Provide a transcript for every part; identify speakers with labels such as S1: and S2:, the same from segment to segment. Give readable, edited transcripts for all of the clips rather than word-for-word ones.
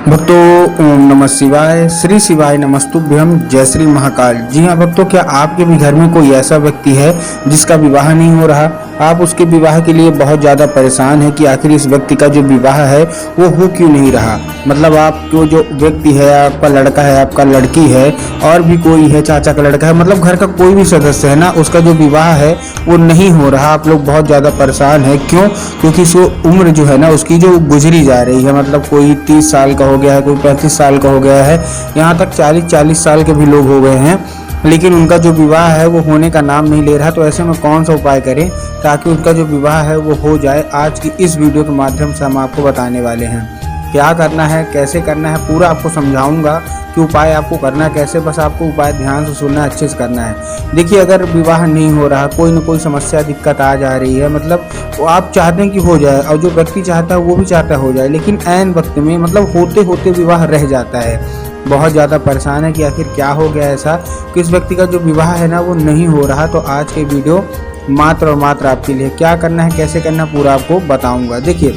S1: भक्तों, ओम नमः शिवाय, श्री शिवाय नमस्तुभ्यम, जय श्री महाकाल। जी हाँ भक्तों, क्या आपके भी घर में कोई ऐसा व्यक्ति है जिसका विवाह नहीं हो रहा? आप उसके विवाह के लिए बहुत ज़्यादा परेशान हैं कि आखिर इस व्यक्ति का जो विवाह है वो हो क्यों नहीं रहा। मतलब आपको जो व्यक्ति है, आपका लड़का है, आपका लड़की है, और भी कोई है, चाचा का लड़का है, मतलब घर का कोई भी सदस्य है ना, उसका जो विवाह है वो नहीं हो रहा। आप लोग बहुत ज़्यादा परेशान हैं। क्यों? क्योंकि सो उम्र जो है ना उसकी जो गुजरी जा रही है, मतलब कोई 30 साल का हो गया है, कोई 35 साल का हो गया है, यहाँ तक 40 साल के भी लोग हो गए हैं, लेकिन उनका जो विवाह है वो होने का नाम नहीं ले रहा। तो ऐसे में कौन सा उपाय करें ताकि उनका जो विवाह है वो हो जाए, आज की इस वीडियो के माध्यम से हम आपको बताने वाले हैं। क्या करना है, कैसे करना है, पूरा आपको समझाऊंगा कि उपाय आपको करना कैसे। बस आपको उपाय ध्यान से सुनना है, अच्छे से करना है। देखिए, अगर विवाह नहीं हो रहा, कोई ना कोई समस्या दिक्कत आ जा रही है, मतलब वो आप चाहते हैं कि हो जाए, और जो व्यक्ति चाहता है वो भी चाहता है हो जाए, लेकिन ऐन वक्त में मतलब होते होते विवाह रह जाता है। बहुत ज़्यादा परेशान है कि आखिर क्या हो गया ऐसा कि इस व्यक्ति का जो विवाह है ना वो नहीं हो रहा। तो आज के वीडियो मात्र और मात्र आपके लिए। क्या करना है, कैसे करना है, पूरा आपको बताऊंगा। देखिए,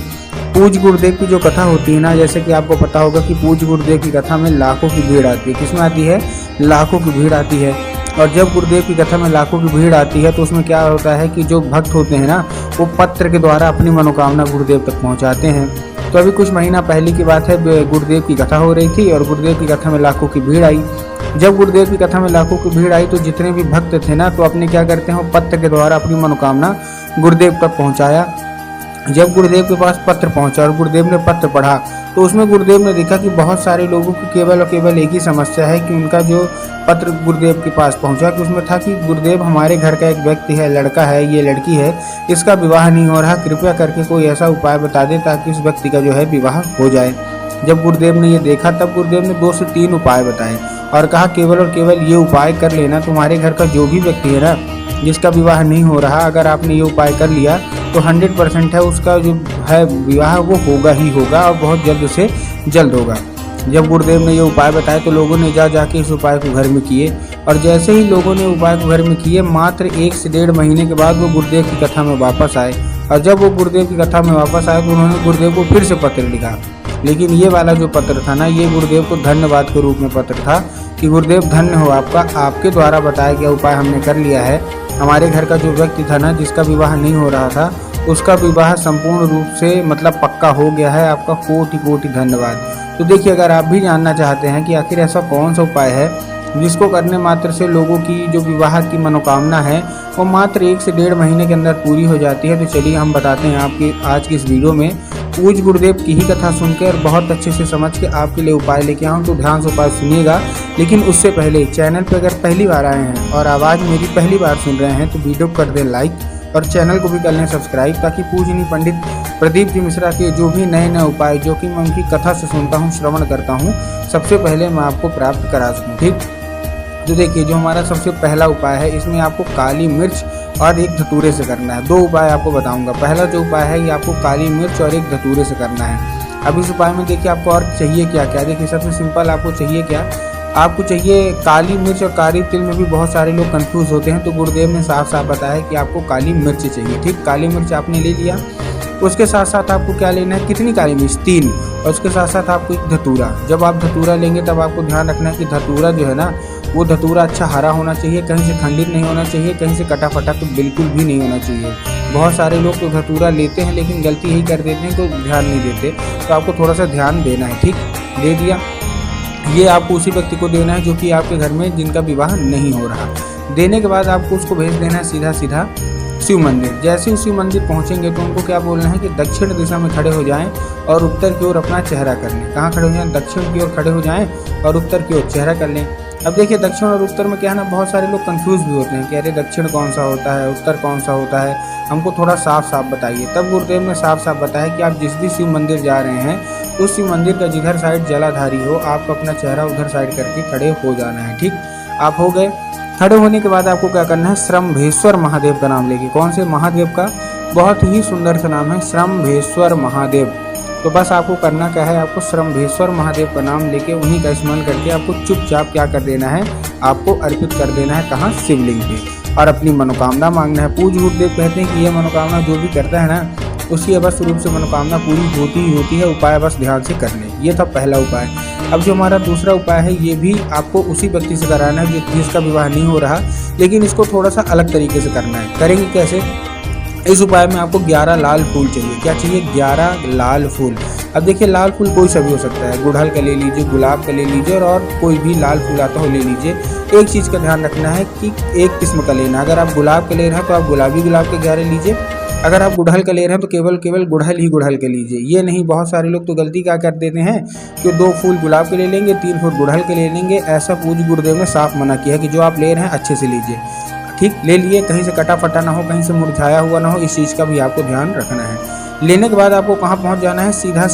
S1: पूज्य गुरुदेव की जो कथा होती है ना, जैसे कि आपको पता होगा कि पूज्य गुरुदेव की कथा में लाखों की भीड़ आती है। किसमें आती है? लाखों की भीड़ आती है। और जब गुरुदेव की कथा में लाखों की भीड़ आती है तो उसमें क्या होता है कि जो भक्त होते हैं ना वो पत्र के द्वारा अपनी मनोकामना गुरुदेव तक पहुंचाते हैं। तो अभी कुछ महीना पहले की बात है, गुरुदेव की कथा हो रही थी और गुरुदेव की कथा में लाखों की भीड़ आई। जब गुरुदेव की कथा में लाखों की भीड़ आई तो जितने भी भक्त थे ना तो अपने क्या करते हैं, पत्र के द्वारा अपनी मनोकामना गुरुदेव तक पहुंचाया। जब गुरुदेव के पास पत्र पहुंचा और गुरुदेव ने पत्र पढ़ा तो उसमें गुरुदेव ने देखा कि बहुत सारे लोगों की केवल और केवल एक ही समस्या है कि उनका जो पत्र गुरुदेव के पास पहुंचा कि उसमें था कि गुरुदेव, हमारे घर का एक व्यक्ति है, लड़का है, ये लड़की है, इसका विवाह नहीं हो रहा, कृपया करके कोई ऐसा उपाय बता दे ताकि इस व्यक्ति का जो है विवाह हो जाए। जब गुरुदेव ने ये देखा तब गुरुदेव ने 2 से 3 उपाय बताए और कहा केवल और केवल ये उपाय कर लेना, तुम्हारे घर का जो भी व्यक्ति है ना जिसका विवाह नहीं हो रहा, अगर आपने ये उपाय कर लिया तो 100% है उसका जो है विवाह वो होगा ही होगा, और बहुत जल्द से जल्द होगा। जब गुरुदेव ने ये उपाय बताए तो लोगों ने जाके इस उपाय को घर में किए, और जैसे ही लोगों ने उपाय को घर में किए, मात्र 1 से 1.5 महीने के बाद वो गुरुदेव की कथा में वापस आए। और जब वो गुरुदेव की कथा में वापस आए तो उन्होंने गुरुदेव को फिर से पत्र लिखा, लेकिन ये वाला जो पत्र था ना, ये गुरुदेव को धन्यवाद के रूप में पत्र था कि गुरुदेव धन्य हो आपका, आपके द्वारा बताया गया उपाय हमने कर लिया है। हमारे घर का जो व्यक्ति था ना जिसका विवाह नहीं हो रहा था, उसका विवाह संपूर्ण रूप से मतलब पक्का हो गया है। आपका कोटि कोटि धन्यवाद। तो देखिए, अगर आप भी जानना चाहते हैं कि आखिर ऐसा कौन सा उपाय है जिसको करने मात्र से लोगों की जो विवाह की मनोकामना है वो मात्र 1 से 1.5 महीने के अंदर पूरी हो जाती है, तो चलिए हम बताते हैं आपकी आज की इस वीडियो में। पूज्य गुरुदेव की ही कथा सुन के और बहुत अच्छे से समझ के आपके लिए उपाय लेके आऊँ, तो ध्यान से उपाय सुनिएगा। लेकिन उससे पहले चैनल पर अगर पहली बार आए हैं और आवाज़ मेरी पहली बार सुन रहे हैं तो वीडियो कर दें लाइक और चैनल को भी कर लें सब्सक्राइब, ताकि पूजनीय पंडित प्रदीप जी मिश्रा के जो भी नए नए उपाय जो कि मैं उनकी कथा से सुनता हूँ, श्रवण करता हूँ, सबसे पहले मैं आपको प्राप्त करा सकूँ। ठीक, तो देखिए, जो हमारा सबसे पहला उपाय है इसमें आपको काली मिर्च और एक धतूरे से करना है। 2 उपाय आपको बताऊंगा। पहला जो उपाय है ये आपको काली मिर्च और एक धतूरे से करना है। अब इस उपाय में देखिए आपको और चाहिए क्या क्या। देखिए, सबसे सिंपल आपको चाहिए क्या, आपको चाहिए काली मिर्च और काली तिल में भी बहुत सारे लोग कंफ्यूज होते हैं, तो गुरुदेव ने साफ साफ बताया कि आपको काली मिर्च चाहिए। ठीक, काली मिर्च आपने ले लिया, उसके साथ साथ आपको क्या लेना है, कितनी काली मिर्च? 3, और उसके साथ साथ आपको एक धतूरा। जब आप धतूरा लेंगे तब आपको ध्यान रखना है कि धतूरा जो है ना वो धतूरा अच्छा हरा होना चाहिए, कहीं से खंडित नहीं होना चाहिए, कहीं से कटा फटा तो बिल्कुल भी नहीं होना चाहिए। बहुत सारे लोग तो धतूरा लेते हैं लेकिन गलती यही कर देते हैं, तो ध्यान नहीं देते, तो आपको थोड़ा सा ध्यान देना है। ठीक, दे दिया। ये आपको उसी व्यक्ति को देना है जो कि आपके घर में जिनका विवाह नहीं हो रहा। देने के बाद आपको उसको भेज देना है सीधा सीधा शिव मंदिर। जैसे ही शिव मंदिर पहुंचेंगे तो उनको क्या बोलना है कि दक्षिण दिशा में खड़े हो जाएं और उत्तर की ओर अपना चेहरा कर लें। कहाँ खड़े हो जाएं? दक्षिण की ओर खड़े हो जाएं और उत्तर की ओर चेहरा कर लें। अब देखिए, दक्षिण और उत्तर में क्या है ना, बहुत सारे लोग कंफ्यूज भी होते हैं कि अरे दक्षिण कौन सा होता है, उत्तर कौन सा होता है, हमको थोड़ा साफ साफ बताइए। तब गुरुदेव ने साफ साफ बताया कि आप जिस भी शिव मंदिर जा रहे हैं उस शिव मंदिर का जिधर साइड जलाधारी हो, आपको अपना चेहरा उधर साइड करके खड़े हो जाना है। ठीक, आप हो गए। खड़े होने के बाद आपको क्या करना है, श्रम्भेश्वर महादेव का नाम लेके। कौन से महादेव का? बहुत ही सुंदर सा नाम है, श्रम्भेश्वर महादेव। तो बस आपको करना क्या है, आपको श्रम्भेश्वर महादेव का नाम लेके उन्हीं का स्मरण करके आपको चुपचाप क्या कर देना है, आपको अर्पित कर देना है। कहाँ? शिवलिंग पे, और अपनी मनोकामना मांगना है। पूज्य गुरुदेव कहते हैं कि यह मनोकामना जो भी करता है ना उसकी अवश्य रूप से मनोकामना पूरी होती ही होती है। उपाय बस ध्यान से कर लें। ये था पहला उपाय। अब जो हमारा दूसरा उपाय है ये भी आपको उसी व्यक्ति से कराना है जिसका विवाह नहीं हो रहा, लेकिन इसको थोड़ा सा अलग तरीके से करना है। करेंगे कैसे? इस उपाय में आपको 11 लाल फूल चाहिए। क्या चाहिए? 11 लाल फूल। अब देखिए लाल फूल कोई सा भी हो सकता है, गुड़हल का ले लीजिए, गुलाब का ले लीजिए और कोई भी लाल फूल आता हो ले लीजिए। एक चीज़ का ध्यान रखना है कि एक किस्म का लेना। अगर आप गुलाब का ले रहे हैं तो आप गुलाबी गुलाब के 11 लीजिए। अगर आप गुड़हल का ले रहे हैं तो केवल गुड़हल ही गुड़हल के लीजिए। ये नहीं, बहुत सारे लोग तो गलती क्या कर देते हैं कि 2 फूल गुलाब के ले लेंगे, 3 फूल गुड़हल के ले लेंगे। ऐसा पूज्य गुरुदेव ने साफ मना किया है कि जो आप ले रहे हैं अच्छे से लीजिए। ठीक ले लिए, कहीं से कटा फटा ना हो, कहीं से मुरझाया हुआ ना हो, इस चीज़ का भी आपको ध्यान रखना है। लेने के बाद आपको कहाँ पहुँच जाना है? सीधा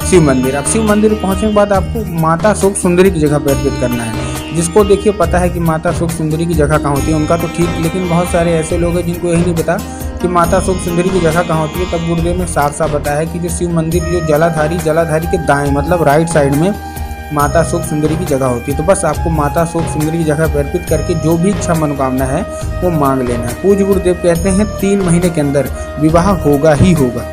S1: शिव मंदिर। अब शिव मंदिर पहुँचने के बाद आपको माता सुख सुंदरी की जगह पर अर्पित करना है। जिसको देखिए पता है कि माता सुख सुंदरी की जगह कहाँ होती है उनका तो ठीक, लेकिन बहुत सारे ऐसे लोग हैं जिनको यही नहीं पता कि माता सुख सुंदरी की जगह कहाँ होती है। तब गुरुदेव ने साफ साफ बताया है कि जो शिव मंदिर जो जलाधारी के दाएं मतलब राइट साइड में माता सुख सुंदरी की जगह होती है। तो बस आपको माता सुख सुंदरी की जगह पर अर्पित करके जो भी इच्छा मनोकामना है वो मांग लेना है। पूज्य गुरुदेव कहते हैं 3 महीने के अंदर विवाह होगा ही होगा।